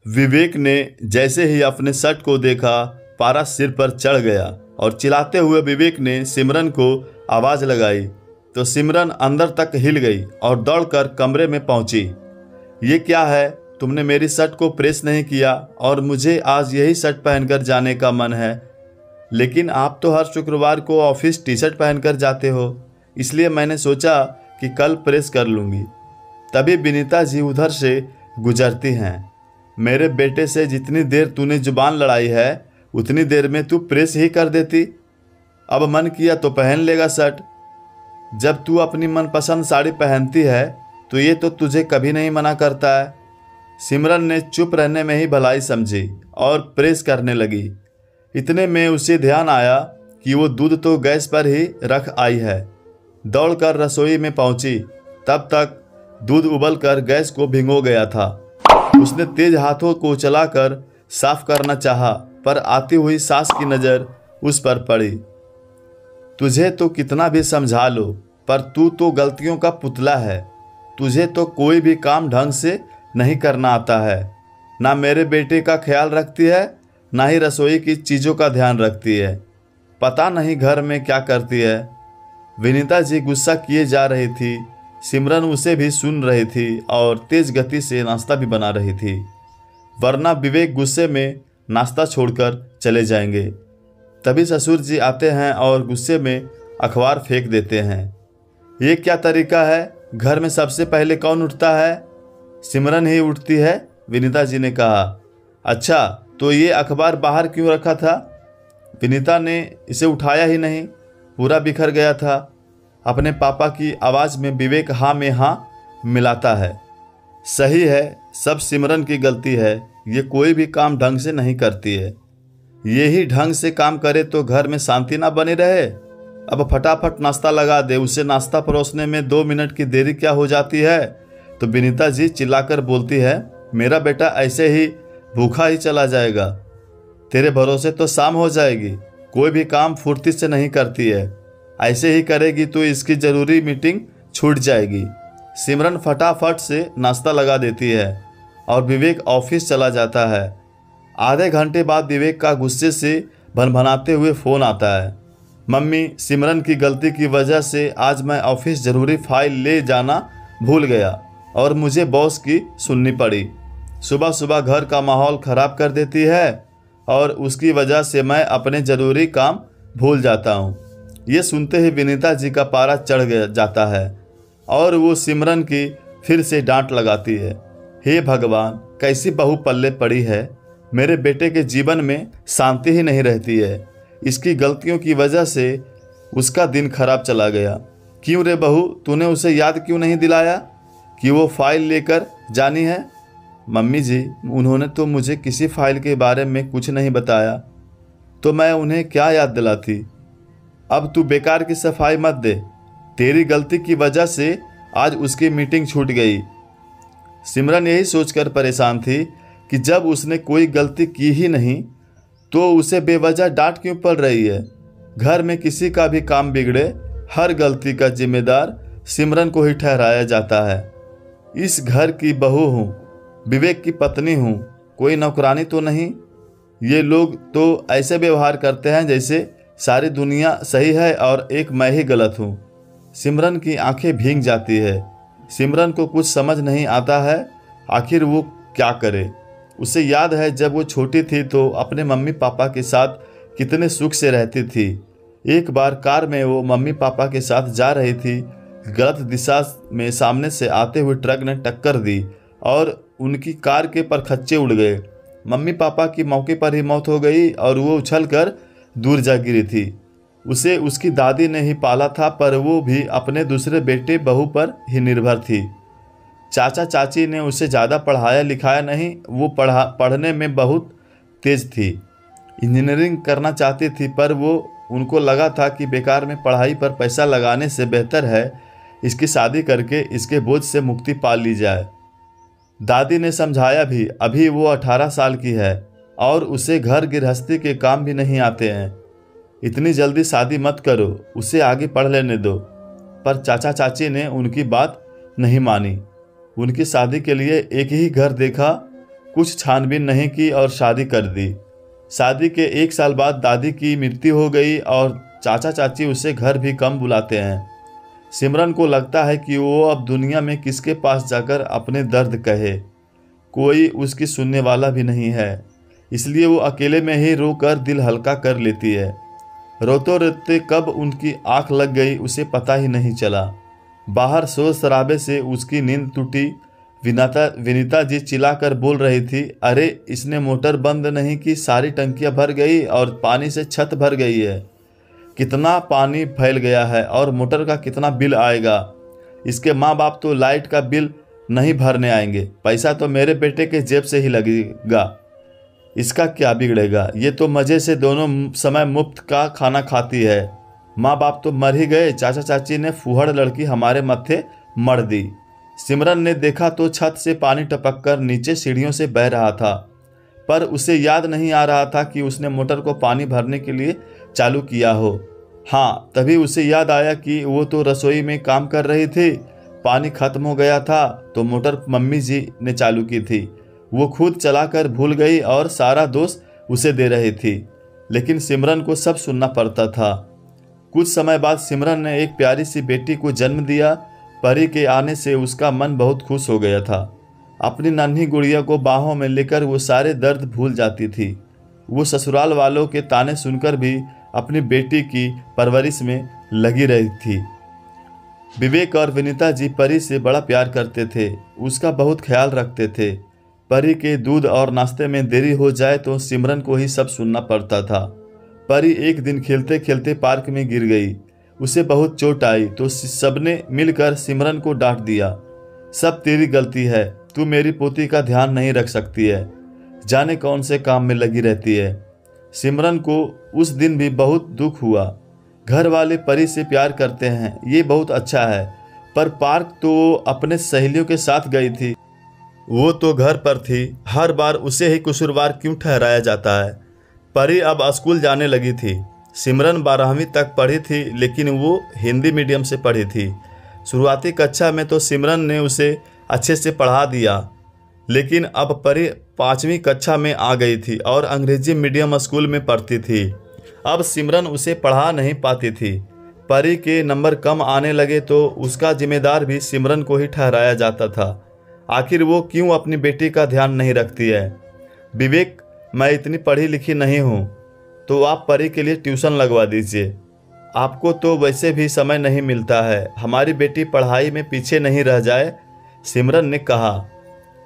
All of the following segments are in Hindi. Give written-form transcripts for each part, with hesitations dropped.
विवेक ने जैसे ही अपने शर्ट को देखा, पारा सिर पर चढ़ गया और चिल्लाते हुए विवेक ने सिमरन को आवाज़ लगाई तो सिमरन अंदर तक हिल गई और दौड़कर कमरे में पहुंची। ये क्या है, तुमने मेरी शर्ट को प्रेस नहीं किया और मुझे आज यही शर्ट पहनकर जाने का मन है, लेकिन आप तो हर शुक्रवार को ऑफिस टी शर्ट पहनकर जाते हो, इसलिए मैंने सोचा कि कल प्रेस कर लूँगी। तभी विनीता जी उधर से गुजरती हैं। मेरे बेटे से जितनी देर तूने जुबान लड़ाई है उतनी देर में तू प्रेस ही कर देती। अब मन किया तो पहन लेगा शर्ट। जब तू अपनी मनपसंद साड़ी पहनती है तो ये तो तुझे कभी नहीं मना करता है। सिमरन ने चुप रहने में ही भलाई समझी और प्रेस करने लगी। इतने में उसे ध्यान आया कि वो दूध तो गैस पर ही रख आई है। दौड़कर रसोई में पहुंची, तब तक दूध उबलकर गैस को भिगो गया था। उसने तेज हाथों को चलाकर साफ करना चाहा, पर आती हुई सास की नज़र उस पर पड़ी। तुझे तो कितना भी समझा लो, पर तू तो गलतियों का पुतला है। तुझे तो कोई भी काम ढंग से नहीं करना आता है। ना मेरे बेटे का ख्याल रखती है, ना ही रसोई की चीज़ों का ध्यान रखती है। पता नहीं घर में क्या करती है। विनीता जी गुस्सा किए जा रही थी। सिमरन उसे भी सुन रही थी और तेज गति से नाश्ता भी बना रही थी, वरना विवेक गुस्से में नाश्ता छोड़कर चले जाएंगे। तभी ससुर जी आते हैं और गुस्से में अखबार फेंक देते हैं। ये क्या तरीका है, घर में सबसे पहले कौन उठता है? सिमरन ही उठती है, विनीता जी ने कहा। अच्छा, तो ये अखबार बाहर क्यों रखा था? विनीता ने इसे उठाया ही नहीं, पूरा बिखर गया था। अपने पापा की आवाज़ में विवेक हाँ में हाँ मिलाता है। सही है, सब सिमरन की गलती है। ये कोई भी काम ढंग से नहीं करती है। ये ही ढंग से काम करे तो घर में शांति ना बनी रहे। अब फटाफट नाश्ता लगा दे। उसे नाश्ता परोसने में 2 मिनट की देरी क्या हो जाती है? तो विनीता जी चिल्लाकर बोलती है, मेरा बेटा ऐसे ही भूखा ही चला जाएगा। तेरे भरोसे तो शाम हो जाएगी। कोई भी काम फुर्ती से नहीं करती है। ऐसे ही करेगी तो इसकी ज़रूरी मीटिंग छूट जाएगी। सिमरन फटाफट से नाश्ता लगा देती है और विवेक ऑफिस चला जाता है। आधे घंटे बाद विवेक का गुस्से से भनभनाते हुए फ़ोन आता है। मम्मी, सिमरन की गलती की वजह से आज मैं ऑफिस ज़रूरी फाइल ले जाना भूल गया और मुझे बॉस की सुननी पड़ी। सुबह सुबह घर का माहौल ख़राब कर देती है और उसकी वजह से मैं अपने ज़रूरी काम भूल जाता हूँ। ये सुनते ही विनीता जी का पारा चढ़ जाता है और वो सिमरन की फिर से डांट लगाती है। हे भगवान, कैसी बहू पल्ले पड़ी है। मेरे बेटे के जीवन में शांति ही नहीं रहती है। इसकी गलतियों की वजह से उसका दिन खराब चला गया। क्यों रे बहू, तूने उसे याद क्यों नहीं दिलाया कि वो फाइल लेकर जानी है? मम्मी जी, उन्होंने तो मुझे किसी फाइल के बारे में कुछ नहीं बताया, तो मैं उन्हें क्या याद दिलाती। अब तू बेकार की सफाई मत दे। तेरी गलती की वजह से आज उसकी मीटिंग छूट गई। सिमरन यही सोचकर परेशान थी कि जब उसने कोई गलती की ही नहीं तो उसे बेवजह डांट क्यों पड़ रही है। घर में किसी का भी काम बिगड़े, हर गलती का जिम्मेदार सिमरन को ही ठहराया जाता है। इस घर की बहू हूँ, विवेक की पत्नी हूँ, कोई नौकरानी तो नहीं। ये लोग तो ऐसे व्यवहार करते हैं जैसे सारी दुनिया सही है और एक मैं ही गलत हूँ। सिमरन की आंखें भीग जाती है। सिमरन को कुछ समझ नहीं आता है, आखिर वो क्या करे। उसे याद है जब वो छोटी थी तो अपने मम्मी पापा के साथ कितने सुख से रहती थी। एक बार कार में वो मम्मी पापा के साथ जा रही थी। गलत दिशा में सामने से आते हुए ट्रक ने टक्कर दी और उनकी कार के परखच्चे उड़ गए। मम्मी पापा की मौके पर ही मौत हो गई और वो उछलकर दूर जा गिरी थी। उसे उसकी दादी ने ही पाला था, पर वो भी अपने दूसरे बेटे बहू पर ही निर्भर थी। चाचा चाची ने उसे ज़्यादा पढ़ाया लिखाया नहीं। वो पढ़ने में बहुत तेज थी। इंजीनियरिंग करना चाहती थी, पर वो उनको लगा था कि बेकार में पढ़ाई पर पैसा लगाने से बेहतर है इसकी शादी करके इसके बोझ से मुक्ति पा ली जाए। दादी ने समझाया भी, अभी वो 18 साल की है और उसे घर गृहस्थी के काम भी नहीं आते हैं। इतनी जल्दी शादी मत करो, उसे आगे पढ़ लेने दो। पर चाचा चाची ने उनकी बात नहीं मानी। उनकी शादी के लिए एक ही घर देखा, कुछ छानबीन नहीं की और शादी कर दी। शादी के 1 साल बाद दादी की मृत्यु हो गई और चाचा चाची उसे घर भी कम बुलाते हैं। सिमरन को लगता है कि वो अब दुनिया में किसके पास जाकर अपने दर्द कहे, कोई उसकी सुनने वाला भी नहीं है। इसलिए वो अकेले में ही रोकर दिल हल्का कर लेती है। रोते रोते कब उनकी आंख लग गई उसे पता ही नहीं चला। बाहर शोर शराबे से उसकी नींद टूटी। विनीता जी चिल्लाकर बोल रही थी, अरे इसने मोटर बंद नहीं की, सारी टंकियां भर गई और पानी से छत भर गई है। कितना पानी फैल गया है और मोटर का कितना बिल आएगा। इसके माँ बाप तो लाइट का बिल नहीं भरने आएंगे, पैसा तो मेरे बेटे के जेब से ही लगेगा। इसका क्या बिगड़ेगा, ये तो मज़े से दोनों समय मुफ्त का खाना खाती है। माँ बाप तो मर ही गए, चाचा चाची ने फूहड़ लड़की हमारे मत्थे मर दी। सिमरन ने देखा तो छत से पानी टपक कर नीचे सीढ़ियों से बह रहा था, पर उसे याद नहीं आ रहा था कि उसने मोटर को पानी भरने के लिए चालू किया हो। हाँ, तभी उसे याद आया कि वो तो रसोई में काम कर रही थी, पानी खत्म हो गया था तो मोटर मम्मी जी ने चालू की थी। वो खुद चलाकर भूल गई और सारा दोष उसे दे रही थी, लेकिन सिमरन को सब सुनना पड़ता था। कुछ समय बाद सिमरन ने एक प्यारी सी बेटी को जन्म दिया। परी के आने से उसका मन बहुत खुश हो गया था। अपनी नन्ही गुड़िया को बाहों में लेकर वो सारे दर्द भूल जाती थी। वो ससुराल वालों के ताने सुनकर भी अपनी बेटी की परवरिश में लगी रही थी। विवेक और विनीता जी परी से बड़ा प्यार करते थे, उसका बहुत ख्याल रखते थे। परी के दूध और नाश्ते में देरी हो जाए तो सिमरन को ही सब सुनना पड़ता था। परी एक दिन खेलते खेलते पार्क में गिर गई, उसे बहुत चोट आई तो सबने मिलकर सिमरन को डांट दिया। सब तेरी गलती है, तू मेरी पोती का ध्यान नहीं रख सकती है, जाने कौन से काम में लगी रहती है। सिमरन को उस दिन भी बहुत दुख हुआ। घर वाले परी से प्यार करते हैं, ये बहुत अच्छा है, पर पार्क तो अपने सहेलियों के साथ गई थी, वो तो घर पर थी। हर बार उसे ही कसूरवार क्यों ठहराया जाता है। परी अब स्कूल जाने लगी थी। सिमरन 12वीं तक पढ़ी थी, लेकिन वो हिंदी मीडियम से पढ़ी थी। शुरुआती कक्षा में तो सिमरन ने उसे अच्छे से पढ़ा दिया, लेकिन अब परी 5वीं कक्षा में आ गई थी और अंग्रेजी मीडियम स्कूल में पढ़ती थी। अब सिमरन उसे पढ़ा नहीं पाती थी। परी के नंबर कम आने लगे तो उसका जिम्मेदार भी सिमरन को ही ठहराया जाता था। आखिर वो क्यों अपनी बेटी का ध्यान नहीं रखती है। विवेक, मैं इतनी पढ़ी लिखी नहीं हूँ, तो आप परी के लिए ट्यूशन लगवा दीजिए, आपको तो वैसे भी समय नहीं मिलता है, हमारी बेटी पढ़ाई में पीछे नहीं रह जाए। सिमरन ने कहा,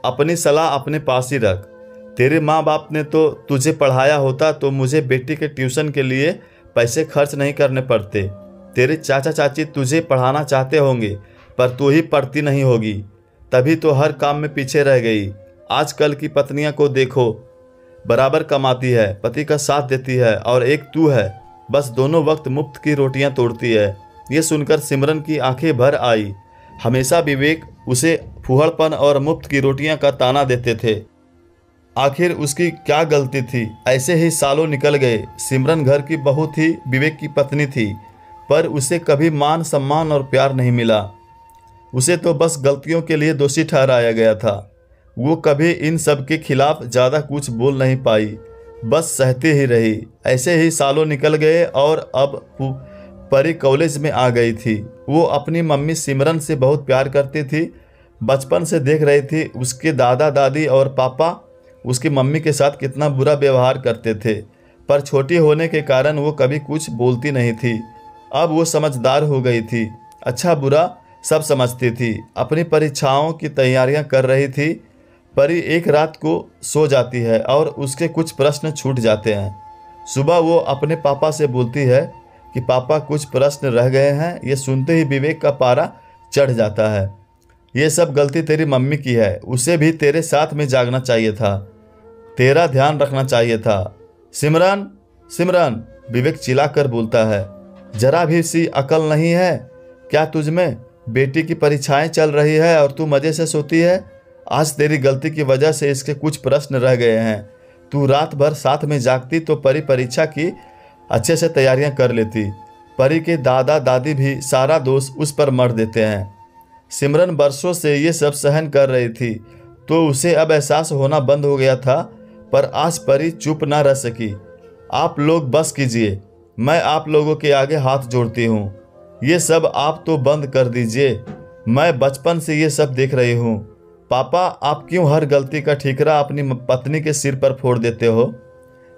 अपनी सलाह अपने पास ही रख। तेरे माँ बाप ने तो तुझे पढ़ाया होता तो मुझे बेटी के ट्यूशन के लिए पैसे खर्च नहीं करने पड़ते। तेरे चाचा चाची तुझे पढ़ाना चाहते होंगे, पर तू ही पढ़ती नहीं होगी, तभी तो हर काम में पीछे रह गई। आजकल की पत्नियां को देखो, बराबर कमाती है, पति का साथ देती है, और एक तू है, बस दोनों वक्त मुफ्त की रोटियां तोड़ती है। ये सुनकर सिमरन की आंखें भर आई। हमेशा विवेक उसे फूहड़पन और मुफ्त की रोटियां का ताना देते थे। आखिर उसकी क्या गलती थी। ऐसे ही सालों निकल गए। सिमरन घर की बहू थी, विवेक की पत्नी थी, पर उसे कभी मान सम्मान और प्यार नहीं मिला। उसे तो बस गलतियों के लिए दोषी ठहराया गया था। वो कभी इन सब के खिलाफ ज़्यादा कुछ बोल नहीं पाई, बस सहती ही रही। ऐसे ही सालों निकल गए और अब परी कॉलेज में आ गई थी। वो अपनी मम्मी सिमरन से बहुत प्यार करती थी। बचपन से देख रही थी उसके दादा दादी और पापा उसकी मम्मी के साथ कितना बुरा व्यवहार करते थे, पर छोटी होने के कारण वो कभी कुछ बोलती नहीं थी। अब वो समझदार हो गई थी, अच्छा बुरा सब समझती थी। अपनी परीक्षाओं की तैयारियां कर रही थी। परी एक रात को सो जाती है और उसके कुछ प्रश्न छूट जाते हैं। सुबह वो अपने पापा से बोलती है कि पापा कुछ प्रश्न रह गए हैं। ये सुनते ही विवेक का पारा चढ़ जाता है। ये सब गलती तेरी मम्मी की है, उसे भी तेरे साथ में जागना चाहिए था, तेरा ध्यान रखना चाहिए था। सिमरन, सिमरन, विवेक चिल्लाकर बोलता है, जरा भी सी अकल नहीं है क्या तुझ में? बेटी की परीक्षाएं चल रही है और तू मज़े से सोती है। आज तेरी गलती की वजह से इसके कुछ प्रश्न रह गए हैं। तू रात भर साथ में जागती तो परी परीक्षा की अच्छे से तैयारियां कर लेती। परी के दादा दादी भी सारा दोष उस पर मढ़ देते हैं। सिमरन बरसों से ये सब सहन कर रही थी, तो उसे अब एहसास होना बंद हो गया था। पर आज परी चुप ना रह सकी। आप लोग बस कीजिए, मैं आप लोगों के आगे हाथ जोड़ती हूँ। ये सब आप तो बंद कर दीजिए। मैं बचपन से ये सब देख रही हूँ। पापा, आप क्यों हर गलती का ठीकरा अपनी पत्नी के सिर पर फोड़ देते हो?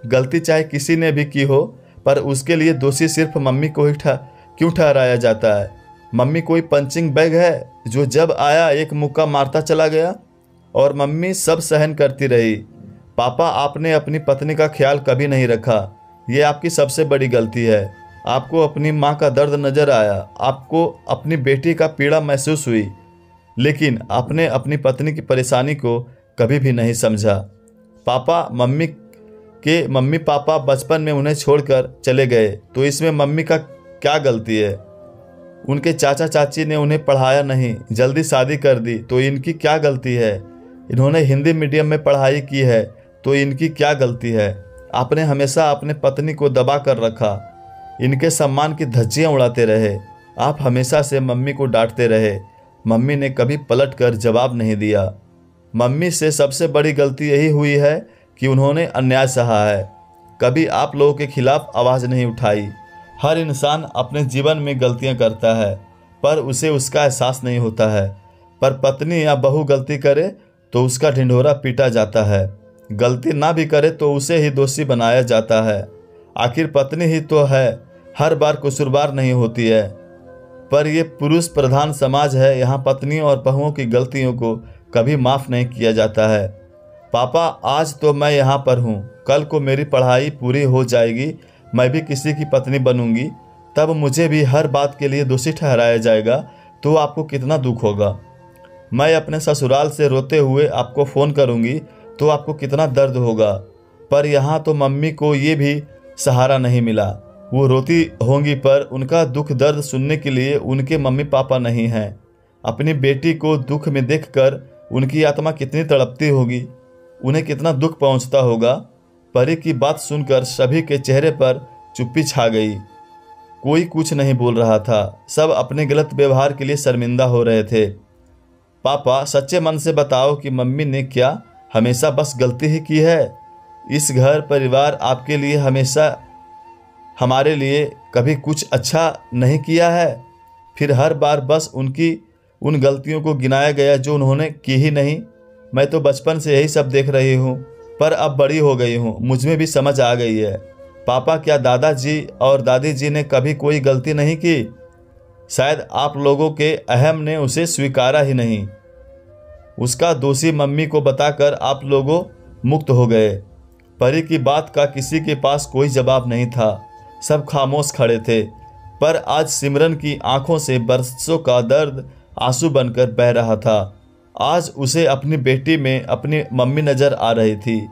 गलती चाहे किसी ने भी की हो, पर उसके लिए दोषी सिर्फ मम्मी को ही क्यों ठहराया जाता है? मम्मी कोई पंचिंग बैग है जो जब आया एक मुक्का मारता चला गया? और मम्मी सब सहन करती रही। पापा, आपने अपनी पत्नी का ख्याल कभी नहीं रखा। ये आपकी सबसे बड़ी गलती है। आपको अपनी माँ का दर्द नजर आया, आपको अपनी बेटी का पीड़ा महसूस हुई, लेकिन आपने अपनी पत्नी की परेशानी को कभी भी नहीं समझा। पापा, मम्मी पापा बचपन में उन्हें छोड़कर चले गए, तो इसमें मम्मी का क्या गलती है? उनके चाचा चाची ने उन्हें पढ़ाया नहीं, जल्दी शादी कर दी, तो इनकी क्या गलती है? इन्होंने हिंदी मीडियम में पढ़ाई की है, तो इनकी क्या गलती है? आपने हमेशा अपने पत्नी को दबा कर रखा, इनके सम्मान की धज्जियां उड़ाते रहे। आप हमेशा से मम्मी को डांटते रहे। मम्मी ने कभी पलट कर जवाब नहीं दिया। मम्मी से सबसे बड़ी गलती यही हुई है कि उन्होंने अन्याय सहा है, कभी आप लोगों के खिलाफ आवाज़ नहीं उठाई। हर इंसान अपने जीवन में गलतियां करता है, पर उसे उसका एहसास नहीं होता है। पर पत्नी या बहू गलती करे तो उसका ढिंढोरा पीटा जाता है, गलती ना भी करे तो उसे ही दोषी बनाया जाता है। आखिर पत्नी ही तो है, हर बार कसूरवार नहीं होती है। पर यह पुरुष प्रधान समाज है, यहाँ पत्नियों और बहुओं की गलतियों को कभी माफ़ नहीं किया जाता है। पापा, आज तो मैं यहाँ पर हूँ, कल को मेरी पढ़ाई पूरी हो जाएगी, मैं भी किसी की पत्नी बनूंगी, तब मुझे भी हर बात के लिए दोषी ठहराया जाएगा, तो आपको कितना दुख होगा। मैं अपने ससुराल से रोते हुए आपको फ़ोन करूंगी, तो आपको कितना दर्द होगा। पर यहाँ तो मम्मी को ये भी सहारा नहीं मिला। वो रोती होंगी, पर उनका दुख दर्द सुनने के लिए उनके मम्मी पापा नहीं हैं। अपनी बेटी को दुख में देखकर उनकी आत्मा कितनी तड़पती होगी, उन्हें कितना दुख पहुंचता होगा। परी की बात सुनकर सभी के चेहरे पर चुप्पी छा गई। कोई कुछ नहीं बोल रहा था, सब अपने गलत व्यवहार के लिए शर्मिंदा हो रहे थे। पापा, सच्चे मन से बताओ कि मम्मी ने क्या हमेशा बस गलती ही की है? इस घर परिवार आपके लिए हमेशा, हमारे लिए कभी कुछ अच्छा नहीं किया है? फिर हर बार बस उनकी उन गलतियों को गिनाया गया जो उन्होंने की ही नहीं। मैं तो बचपन से यही सब देख रही हूँ, पर अब बड़ी हो गई हूँ, मुझ में भी समझ आ गई है। पापा, क्या दादाजी और दादी जी ने कभी कोई गलती नहीं की? शायद आप लोगों के अहम ने उसे स्वीकारा ही नहीं। उसका दोषी मम्मी को बताकर आप लोगों मुक्त हो गए। परी की बात का किसी के पास कोई जवाब नहीं था, सब खामोश खड़े थे। पर आज सिमरन की आंखों से बरसों का दर्द आंसू बनकर बह रहा था। आज उसे अपनी बेटी में अपनी मम्मी नजर आ रही थी,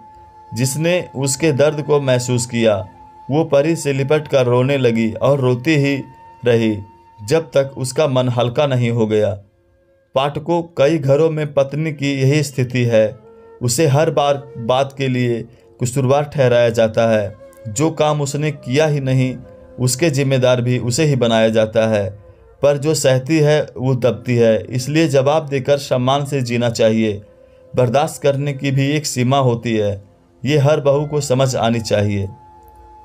जिसने उसके दर्द को महसूस किया। वो परी से लिपट कर रोने लगी और रोती ही रही जब तक उसका मन हल्का नहीं हो गया। पाठकों, कई घरों में पत्नी की यही स्थिति है। उसे हर बार बात के लिए कसूरवार ठहराया जाता है। जो काम उसने किया ही नहीं, उसके जिम्मेदार भी उसे ही बनाया जाता है। पर जो सहती है वो दबती है, इसलिए जवाब देकर सम्मान से जीना चाहिए। बर्दाश्त करने की भी एक सीमा होती है, ये हर बहू को समझ आनी चाहिए।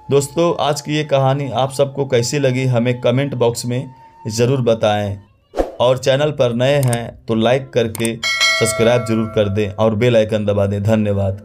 दोस्तों, आज की ये कहानी आप सबको कैसी लगी हमें कमेंट बॉक्स में ज़रूर बताएं, और चैनल पर नए हैं तो लाइक करके सब्सक्राइब जरूर कर दें और बेल आइकन दबा दें। धन्यवाद।